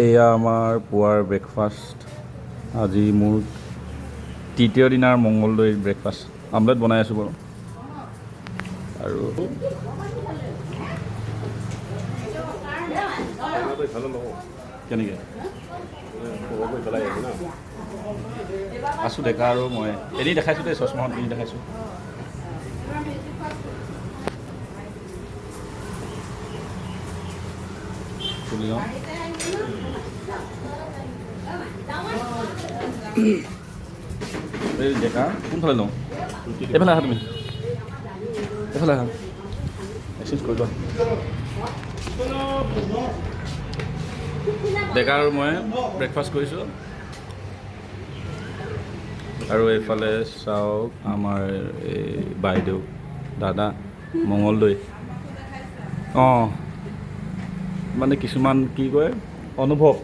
এয়া আমাৰ পুৱাৰ ব্ৰেকফাষ্ট। আজি মোৰ তৃতীয় দিনাৰ মংগলদৈ ব্ৰেকফাষ্ট। আমলেট বনাই আছোঁ বাৰু। আৰু কেনেকৈ আছোঁ ডেকা আৰু মই এনেই দেখাইছোঁ দেই, চশমাখন পিন্ধি দেখাইছোঁ। এই ডেকা কোনফালে লওঁ? এইফালে আহা, তুমি এইফালে আহা, এক্সচেঞ্জ কৰি লোৱা। ডেকা আৰু মই ব্ৰেকফাষ্ট কৰিছোঁ। আৰু এইফালে চাওক আমাৰ এই বাইদেউ দাদা মঙলদৈ। অঁ, মানে কিছুমান কি কয় অনুভৱ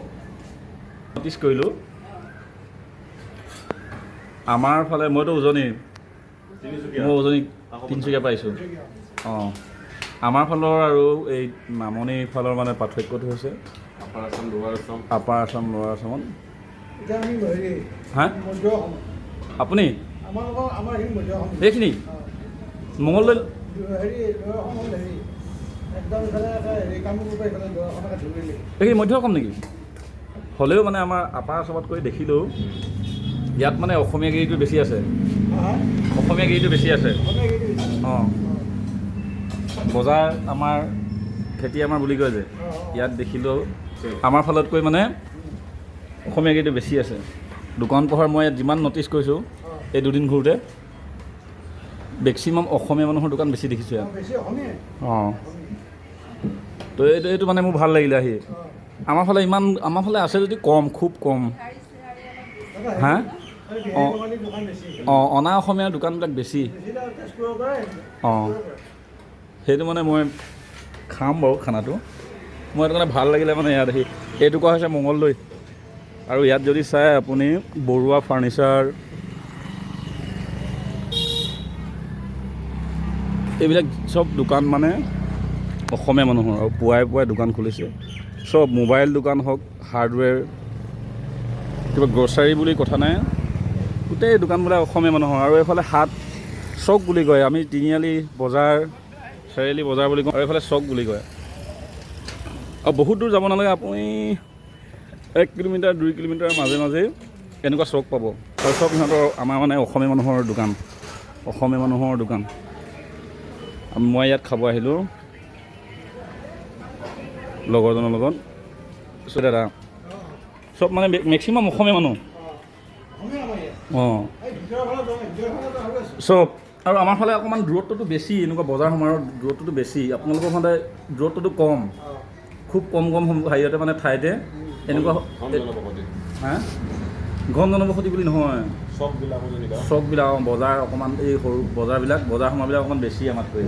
ন'টিছ কৰিলোঁ। আমাৰ ফালে মইতো উজনি, মই উজনি তিনিচুকীয়া পাইছোঁ। অঁ, আমাৰ ফালৰ আৰু এই নামনিৰ ফালৰ মানে পাৰ্থক্যটো হৈছে আপাৰ আছাম লোৱাৰ আছামত। হা আপুনি এইখিনি মঙলদৈ এইখিনি মধ্য অসম নেকি? হ'লেও মানে আমাৰ আপাৰ আছামতকৈ দেখিলেও ইয়াত মানে অসমীয়া গিৰিটো বেছি আছে। অসমীয়া গিৰিটো বেছি আছে। অঁ, বজাৰ আমাৰ খেতি আমাৰ বুলি কয় যে, ইয়াত দেখিলেও আমাৰ ফালতকৈ মানে অসমীয়া গিৰিটো বেছি আছে। দোকান পোহাৰ মই ইয়াত যিমান ন'টিছ কৰিছোঁ এই দুদিন ঘূৰোঁতে, মেক্সিমাম অসমীয়া মানুহৰ দোকান বেছি দেখিছোঁ ইয়াত। অঁ, তো এইটো মানে মোৰ ভাল লাগিলে আহি। আমাৰ ফালে আছে যদি কম, খুব কম। হা? অঁ অঁ, অনা অসমীয়াৰ দোকানবিলাক বেছি। অঁ, সেইটো মানে মই খাম বাৰু খানাটো। মই সেইটো কাৰণে ভাল লাগিলে মানে ইয়াত আহি। এইটুকুৰা হৈছে মঙলদৈ। আৰু ইয়াত যদি চাই আপুনি বৰুৱা ফাৰ্ণিচাৰ, এইবিলাক চব দোকান মানে অসমীয়া মানুহৰ। আৰু পুৱাই পুৱাই দোকান খুলিছে চব, মোবাইল দোকান হওক, হাৰ্ডৱেৰ, কিবা গ্ৰ'চাৰী বুলি কথা নাই, গোটেই দোকানবিলাক অসমীয়া মানুহৰ। আৰু এইফালে হাট চক বুলি কয়, আমি তিনিআলি বজাৰ, চাৰিআলি বজাৰ বুলি কওঁ, আৰু এইফালে চক বুলি কয়। আৰু বহুত দূৰ যাব নালাগে, আপুনি 1 কিলোমিটাৰ 2 কিলোমিটাৰ মাজে মাজেই এনেকুৱা চক পাব। আৰু চব সিহঁতৰ আমাৰ মানে অসমীয়া মানুহৰ দোকান, অসমীয়া মানুহৰ দোকান। মই ইয়াত খাব আহিলোঁ লগৰজনৰ লগত। দাদা চব মানে মেক্সিমাম অসমীয়া মানুহ। অঁ, চব। আৰু আমাৰ ফালে অকণমান দূৰত্বটো বেছি, এনেকুৱা বজাৰ সমাৰৰ দূৰত্বটো বেছি। আপোনালোকৰ ফালে দূৰত্বটো কম, খুব কম হেৰিয়তে মানে ঠাইতে এনেকুৱা। হা? ঘন জনবসতি বুলি নহয়, চকবিলাক বজাৰ অকণমান, এই সৰু বজাৰবিলাক, বজাৰ সমাৰবিলাক অকণমান বেছি আমাতকৈ।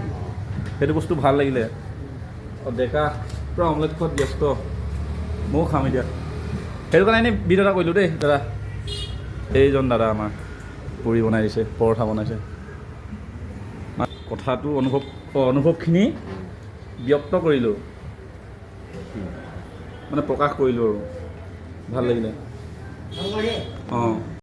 সেইটো বস্তু ভাল লাগিলে। ডেকা পূৰা অমলেট খোৱাত ব্যস্ত, ময়ো খাম এতিয়া। সেইটো কাৰণে এনেই বিট এটা কৰিলোঁ দেই দাদা। এইজন দাদা আমাৰ পুৰি বনাই দিছে, পৰঠা বনাইছে। কথাটো অনুভৱখিনি ব্যক্ত কৰিলোঁ, মানে প্ৰকাশ কৰিলোঁ আৰু ভাল লাগিলে। অঁ।